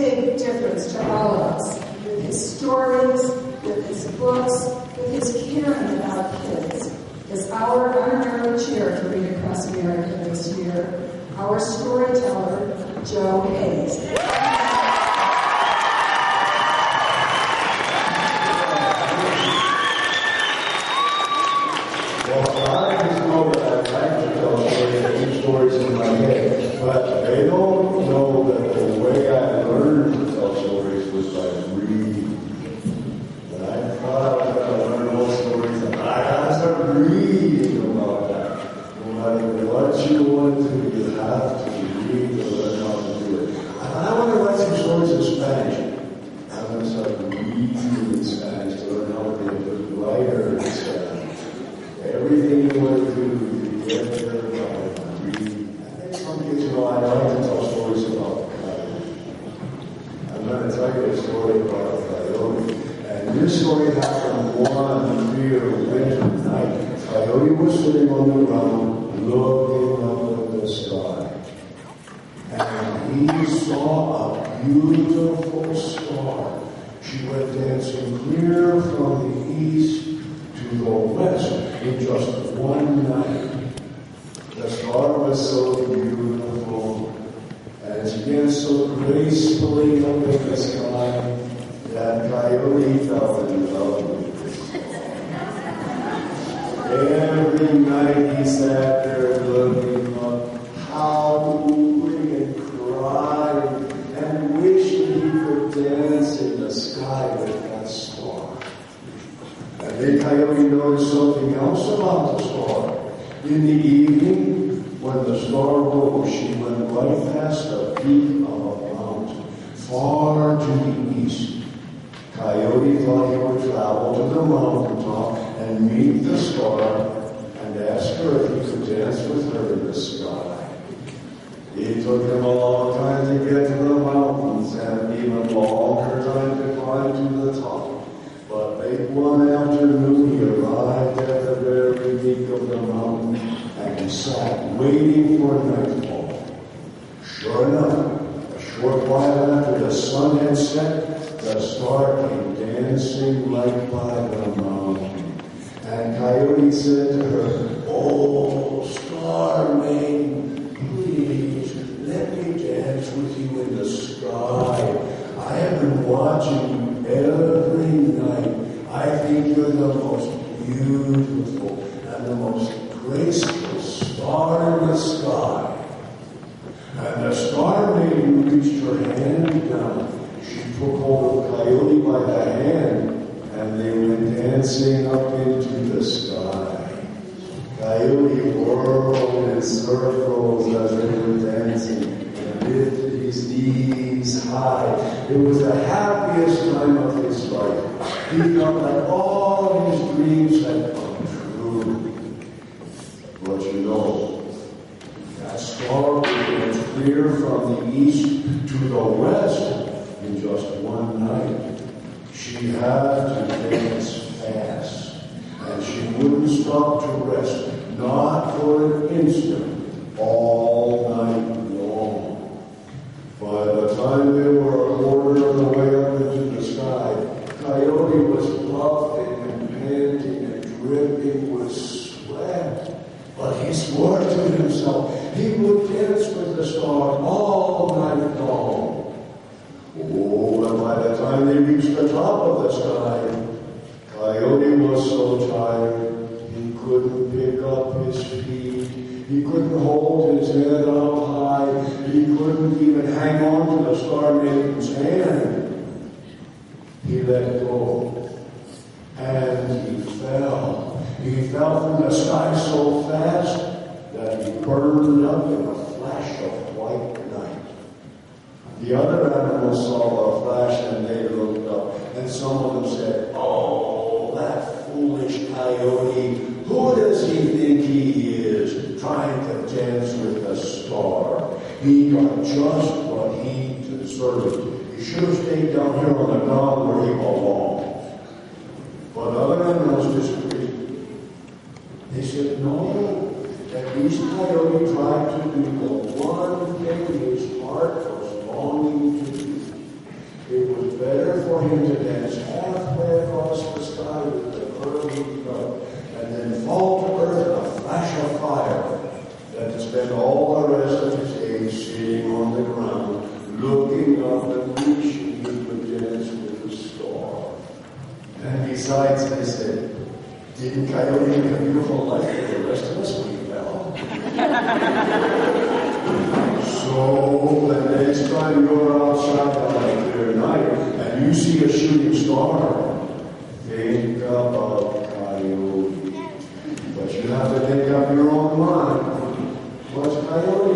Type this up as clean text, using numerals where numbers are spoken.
big difference to all of us, with his stories, with his books, with his caring about kids, is our honorary chair for Read Across America this year, our storyteller, Joe Hayes. Well, I just know that I like to tell stories and keep stories in my head, but they don't know that the way I learned to tell stories was by reading. And I thought I was going to learn all stories, and I had to start reading about that. No matter what you want to do, you have to read to learn how to do it. And I want to write some stories in Spanish. I'm going to start reading in Spanish to learn how to be a good writer in Spanish. Everything you want to do to get there by reading. I think some kids, I like to tell stories about coyote. I'm going to tell you a story about a coyote. And this story happened one clear winter night. Coyote was sitting on the ground looking up at the sky. And he saw a beautiful star. She went dancing clear from the east to the west in just one night. The star was so beautiful, and she danced so gracefully up in the sky that Coyote fell in love with the star. Every night he sat there looking up, howling and crying, and wishing he could dance in the sky with that star. And then Coyote noticed something else about the star. In the evening, when the star rose, she went right past the peak of a mountain, far to the east. Coyote thought he would travel to the mountaintop and meet the star and ask her if he could dance with her in the sky. It took him a long time to get to the mountains and even longer time to climb to the top. But late one afternoon, he arrived at the very peak of the mountain, and he sat waiting for nightfall. Sure enough, a short while after the sun had set, the star came dancing right by the mountain. And Coyote said to her, "Oh, star maiden, please let me dance with you in the sky. I have been watching you every night. I think you're the most beautiful and the most graceful star in the sky." And the star maiden reached her hand down. She took hold of Coyote by the hand, and they went dancing up into the sky. Coyote whirled in circles as they were dancing and lifted his knees high. It was the happiest time of his life. He felt like all his dreams had come true. But you know, that star went clear from the east to the west in just one night. She had to dance fast, and she wouldn't stop to rest, not for an instant, all night long. By the time they were a quarter of the way up into the sky, Coyote was puffing and panting and dripping with sweat. But he swore to himself he would dance with the star all night long. Oh, and by the time they reached the top of the sky, Coyote was so tired he couldn't pick up his feet. He couldn't hold his head up high. He couldn't even hang on to the star maiden's hand. He let go, and he fell. He fell from the sky so fast that he burned up in a flash of white light. The other animals saw the flash and they looked up, and some of them said, "Oh, that foolish Coyote, who does he think he is, trying to dance with the star? He got just what he deserved. He should have stayed down here on the ground where he belonged." But other animals disagreed. They said, "No, at least Coyote tried to do the one thing his heart was longing to do. all the rest of his age sitting on the ground, looking up and wishing he could dance with the star. And besides, I said, didn't Coyote make a beautiful life for the rest of us when he fell? So the next time you're outside on a clear night and you see a shooting star, think about Coyote. But you have to make up your own mind. What's Coyote